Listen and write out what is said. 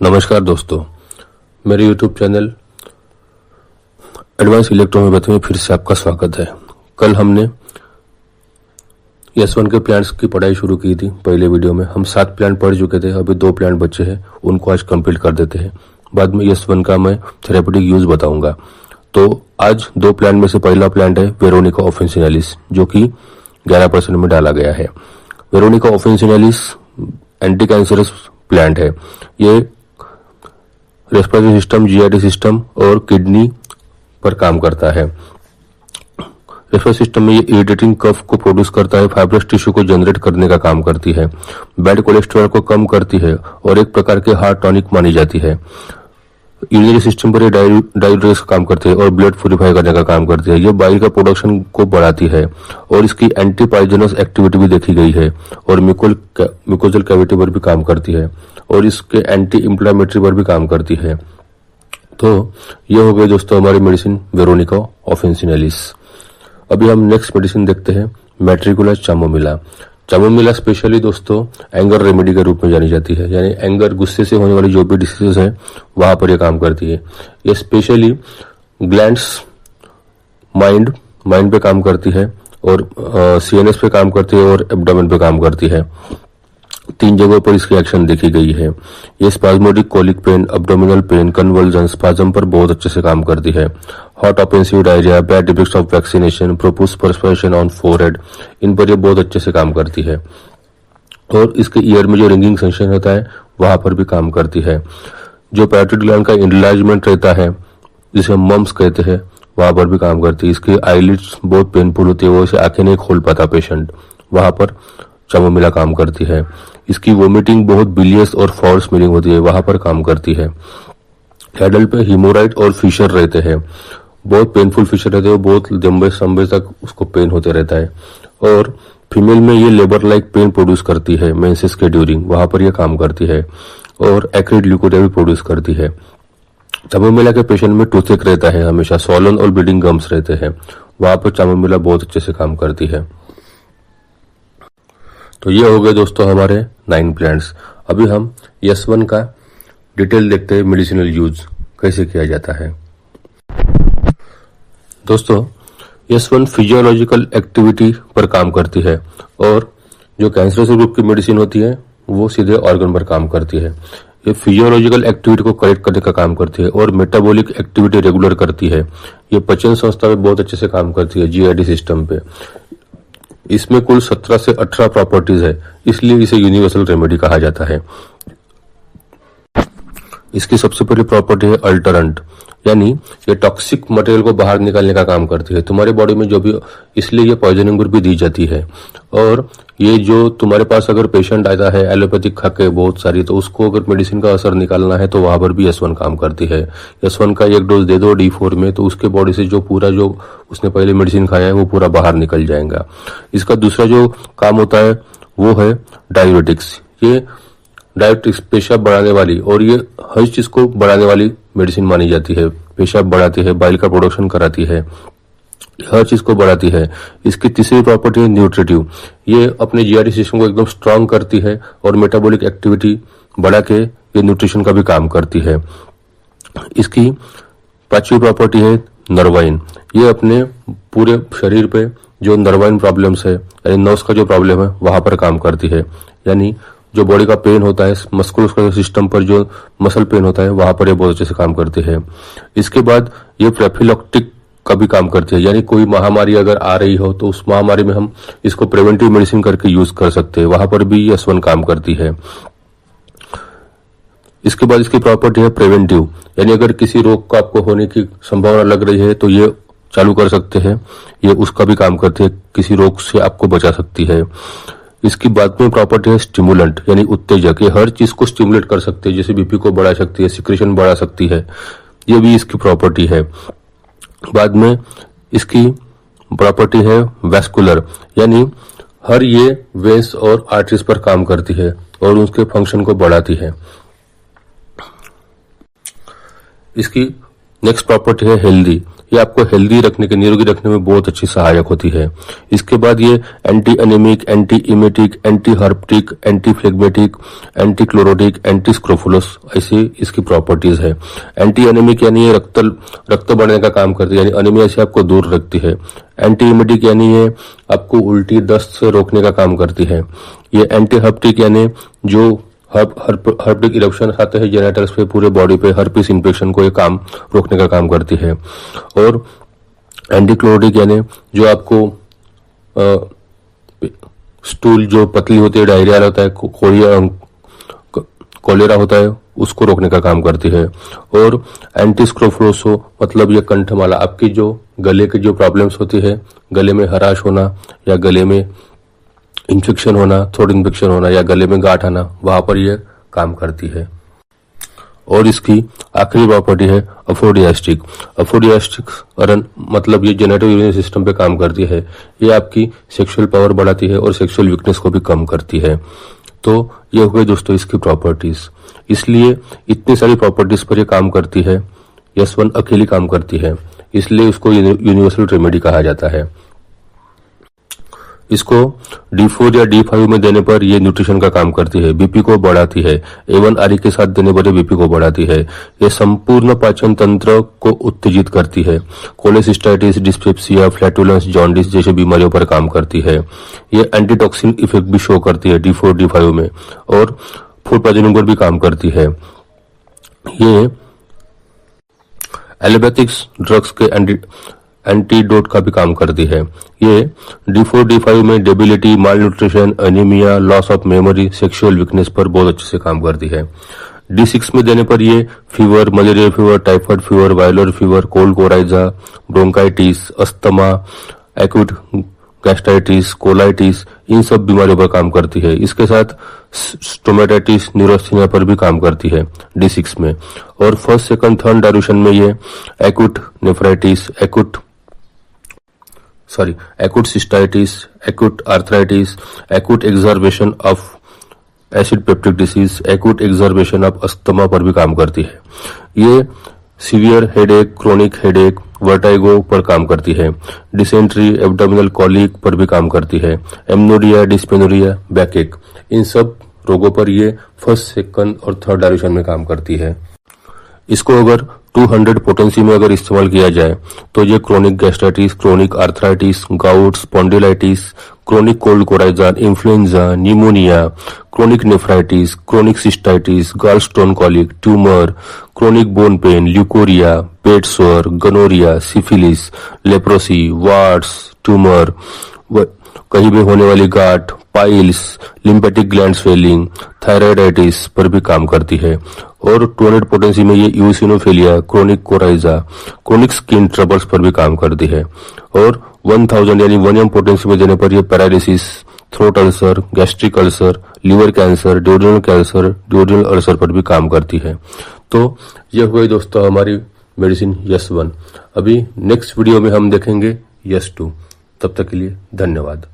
नमस्कार दोस्तों, मेरे यूट्यूब चैनल एडवांस इलेक्ट्रोहोम्योपैथी में फिर से आपका स्वागत है। कल हमने S1 के प्लांट्स की पढ़ाई शुरू की थी। पहले वीडियो में हम 7 प्लांट पढ़ चुके थे, अभी 2 प्लांट बचे हैं, उनको आज कंप्लीट कर देते हैं। बाद में S1 का मैं थेरेपेटिक यूज बताऊंगा। तो आज 2 प्लांट में से पहला प्लांट है वेरोनिका ऑफिसिनालिस, जो कि 11% में डाला गया है। Veronica officinalis anti cancerous plant है। ये रेस्पिरेटरी सिस्टम, जीआईटी सिस्टम और किडनी पर काम करता है। रेस्पिरेटरी सिस्टम में ये इरिटेटिंग कफ को प्रोड्यूस करता है, फाइब्रस टिश्यू को जनरेट करने का काम करती है, बैड कोलेस्ट्रॉल को कम करती है और एक प्रकार के हार्ट टॉनिक मानी जाती है। यूरिनरी सिस्टम पर ये डायूरेटिक्स का काम करती है और ब्लड प्यूरिफाई करने का काम करती है। ये बाइल का प्रोडक्शन को बढ़ाती है और इसकी एंटी पॉइजनस एक्टिविटी भी देखी गई है और म्यूकोजल कैविटी पर भी काम करती है और इसके एंटी इंफ्लेमेटरी पर भी काम करती है। तो ये हो गए दोस्तों हमारी मेडिसिन वेरोनिका ऑफिसिनालिस। अभी हम नेक्स्ट मेडिसिन देखते हैं मैट्रिकुलर चामोमिला। चामोमिला स्पेशली दोस्तों एंगर रेमेडी के रूप में जानी जाती है, यानी एंगर, गुस्से से होने वाली जो भी डिसीजेस है वहां पर यह काम करती है। ये स्पेशली ग्लैंड्स, माइंड पे काम करती है और सीएनएस पे काम करती है और एब्डोमेन पे काम करती है। 3 जगहों पर इसकी एक्शन देखी गई है। ये spasmodic colic pain, abdominal pain, conversion, spasm पर बहुत अच्छे से काम करती है। Hot offensive diarrhoea, bad effects of vaccination, profuse perspiration on forehead, इन पर ये बहुत अच्छे से काम करती है। और इसके ईयर में जो रिंगिंग सेंसेशन होता है वहां पर भी काम करती है। जो पैरोटिड ग्लैंड का इनलार्जमेंट रहता है, जिसे हम मम्स कहते हैं, वहां पर भी काम करती है। इसकी आईलिड्स बहुत पेनफुल होती है, वो इसे आंखें नहीं खोल पाता पेशेंट, वहां पर चामोमिला काम करती है। इसकी वोमिटिंग बहुत बिलियस और फाउल स्मेलिंग होती है, वहां पर काम करती है। एडल्ट पे हिमोराइड और फिशर रहते हैं, बहुत पेनफुल फिशर रहते हैं, बहुत लंबे समय तक उसको पेन होते रहता है। और फीमेल में ये लेबर लाइक पेन प्रोड्यूस करती है मेंसेस के ड्यूरिंग, वहां पर यह काम करती है। और एक्रिड ल्यूकोरिया भी प्रोड्यूस करती है। चामोमिला के पेशेंट में टूथेक रहता है, हमेशा सॉलन और ब्लीडिंग गम्स रहते हैं, वहां पर चामोमिला बहुत अच्छे से काम करती है। तो ये हो गए दोस्तों हमारे 9 प्लांट्स। अभी हम S1 का डिटेल देखते हैं, मेडिसिनल यूज कैसे किया जाता है। दोस्तों S1 फिजियोलॉजिकल एक्टिविटी पर काम करती है और जो कैंसरस ग्रुप की मेडिसिन होती है वो सीधे ऑर्गन पर काम करती है। ये फिजियोलॉजिकल एक्टिविटी को करेक्ट करने का काम करती है और मेटाबॉलिक एक्टिविटी रेगुलर करती है। ये पाचन संस्था में बहुत अच्छे से काम करती है, जीआईटी सिस्टम पे। इसमें कुल 17 से 18 प्रॉपर्टीज है, इसलिए इसे यूनिवर्सल रेमेडी कहा जाता है। इसकी सबसे पहली प्रॉपर्टी है अल्टरेंट, यानी ये टॉक्सिक मटेरियल को बाहर निकालने का काम करती है तुम्हारे बॉडी में जो भी, इसलिए ये पॉइजनिंग भी दी जाती है। और ये जो तुम्हारे पास अगर पेशेंट आता है एलोपैथिक खा के बहुत सारी, तो उसको अगर मेडिसिन का असर निकालना है तो वहां पर भी S1 काम करती है। S1 का 1 डोज दे दो D4 में, तो उसके बॉडी से जो पूरा जो उसने पहले मेडिसिन खाया है वो पूरा बाहर निकल जाएगा। इसका दूसरा जो काम होता है वो है डायूरेटिक्स। ये डायूरेटिक्स पेशाब बढ़ाने वाली और ये हर चीज को बढ़ाने वाली मेडिसिन मानी जाती है। पेशाब बढ़ाती है, बाइल का प्रोडक्शन कराती है, हर चीज को बढ़ाती है। इसकी तीसरी प्रॉपर्टी है न्यूट्रिटिव। ये अपने जीआईटी सिस्टम को एकदम स्ट्रांग करती है और मेटाबॉलिक एक्टिविटी बढ़ा के ये न्यूट्रिशन का भी काम करती है। इसकी 5वीं प्रॉपर्टी है नर्वाइन। ये अपने पूरे शरीर पे जो नर्वाइन प्रॉब्लम्स है, यानी नर्व्स का जो प्रॉब्लम है वहां पर काम करती है। यानी जो बॉडी का पेन होता है, मस्कुलर सिस्टम पर जो मसल पेन होता है वहां पर ये बहुत अच्छे से काम करती है। इसके बाद ये प्रोफिलैक्टिक का भी काम करती है, यानी कोई महामारी अगर आ रही हो तो उस महामारी में हम इसको प्रिवेंटिव मेडिसिन करके यूज कर सकते हैं, वहां पर भी S1 काम करती है। इसके बाद इसकी प्रॉपर्टी है प्रिवेंटिव, यानी अगर किसी रोग का आपको होने की संभावना लग रही है तो ये चालू कर सकते हैं, ये उसका भी काम करती है, किसी रोग से आपको बचा सकती है। इसकी बाद में प्रॉपर्टी है स्टिमुलेंट, यानी उत्तेजक। ये हर चीज को स्टिमुलेट कर सकती है, जैसे बीपी को बढ़ा सकती है, सिक्रेशन बढ़ा सकती है, ये भी इसकी प्रॉपर्टी है। बाद में इसकी प्रॉपर्टी है वैस्कुलर, यानी हर ये वेंस और आर्टरीज पर काम करती है और उसके फंक्शन को बढ़ाती है। इसकी नेक्स्ट प्रॉपर्टी है हेल्दी। ये आपको हेल्दी रखने के, निरोगी रखने में बहुत अच्छी सहायक होती है। इसके बाद ये anti anaemic, anti emetic, anti herpetic, anti phlegmatic, anti chlorotic, anti scrofulous, ऐसी इसकी प्रॉपर्टीज है। एंटी एनेमिक यानी ये रक्त बढ़ने का काम करती है, यानी अनीमिया से आपको दूर रखती है। एंटी इमेटिक यानी ये आपको उल्टी दस्त से रोकने का काम करती है। ये एंटी हर्पटिक यानी जो हर्पिक इरप्शन आते हैं जेनेटर्स पे, पूरे बॉडी पे हर्पिस इन्फेक्शन को ये काम रोकने का काम करती है। और एंटीक्लोरोटिक यानी जो आपको स्टूल जो पतली होती है, डायरिया होता है, कोलेरा होता है, उसको रोकने का काम करती है। और एंटीस्क्रोफुलोसो मतलब ये कंठमाला, आपकी जो गले की जो प्रॉब्लम्स होती है, गले में हराश होना या गले में इन्फेक्शन होना, थ्रोट इन्फेक्शन होना या गले में गांठ आना, वहां पर यह काम करती है। और इसकी आखिरी प्रॉपर्टी है अफोडियास्टिक। अफोडियास्टिक मतलब ये जेनेटिव इम्यून सिस्टम पे काम करती है। ये आपकी सेक्सुअल पावर बढ़ाती है और सेक्सुअल वीकनेस को भी कम करती है। तो ये हो गई दोस्तों इसकी प्रॉपर्टीज। इसलिए इतनी सारी प्रॉपर्टीज पर ये काम करती है। यस1 अकेली काम करती है, इसलिए उसको यूनिवर्सल रेमेडी कहा जाता है। इसको D4 या D5 में देने पर ये न्यूट्रिशन का काम करती है, बीपी को बढ़ाती है। A1RE के साथ देने पर ये बीपी को बढ़ाती है। ये संपूर्ण पाचन तंत्र को उत्तेजित करती है। कोलेसिस्टाइटिस, डिस्पेप्सिया, फ्लैटुलेंस, जॉन्डिस जैसे बीमारियों पर काम करती है। ये एंटीटॉक्सिन इफेक्ट भी शो करती है D4 D5 में, और फूड पॉइजनिंग पर भी काम करती है। ये एलोपैथिक्स ड्रग्स के एंटीडोट का भी काम करती है। ये D4 D5 में debility, mall nutrition, anaemia, loss of memory, sexual weakness पर बहुत अच्छे से काम करती है। D6 में देने पर ये fever, malaria fever, typhoid fever, viral fever, cold coryza, bronchitis, asthma, acute gastritis, colitis, इन सब बीमारियों पर काम करती है। इसके साथ स्टोमेटाइटिस, न्यूरोस्थेनिया पर भी काम करती है D6 में। और फर्स्ट, सेकंड, थर्ड डायरेक्शन में ये acute nephritis, acute cystitis, acute arthritis, acute exacerbation of acid peptic disease, acute exacerbation of asthma पर भी काम करती है। ये severe headache, chronic headache, vertigo पर काम करती है। डिसेंट्री, एब्डोमिनल कॉलिक पर भी काम करती है। एमनोडिया, डिस्पेनोरिया, बैकएक, इन सब रोगों पर ये फर्स्ट, सेकंड और थर्ड डायरेक्शन में काम करती है। इसको अगर 200 पोटेंसी में अगर इस्तेमाल किया जाए तो ये chronic gastritis, chronic arthritis, gout, spondylitis, chronic cold coryza, influenza, pneumonia, chronic nephritis, chronic cystitis, gallstone colic, tumour, chronic bone pain, leucorrhoea, bed sore, gonorrhoea, syphilis, leprosy, warts, tumour, कहीं भी होने वाली गांठ, piles, lymphatic gland swelling, thyroiditis पर भी काम करती है। और 200 पोटेंसी में ये eosinophilia, chronic coryza, chronic skin troubles पर भी काम करती है। और 1000 यानी 1 m पोटेंसी में देने पर ये paralysis, throat ulcer, gastric ulcer, liver cancer, duodenal ulcer पर भी काम करती है। तो ये हुई दोस्तों हमारी मेडिसिन यस1। अभी नेक्स्ट वीडियो में हम देखेंगे यस2। तब तक के लिए धन्यवाद।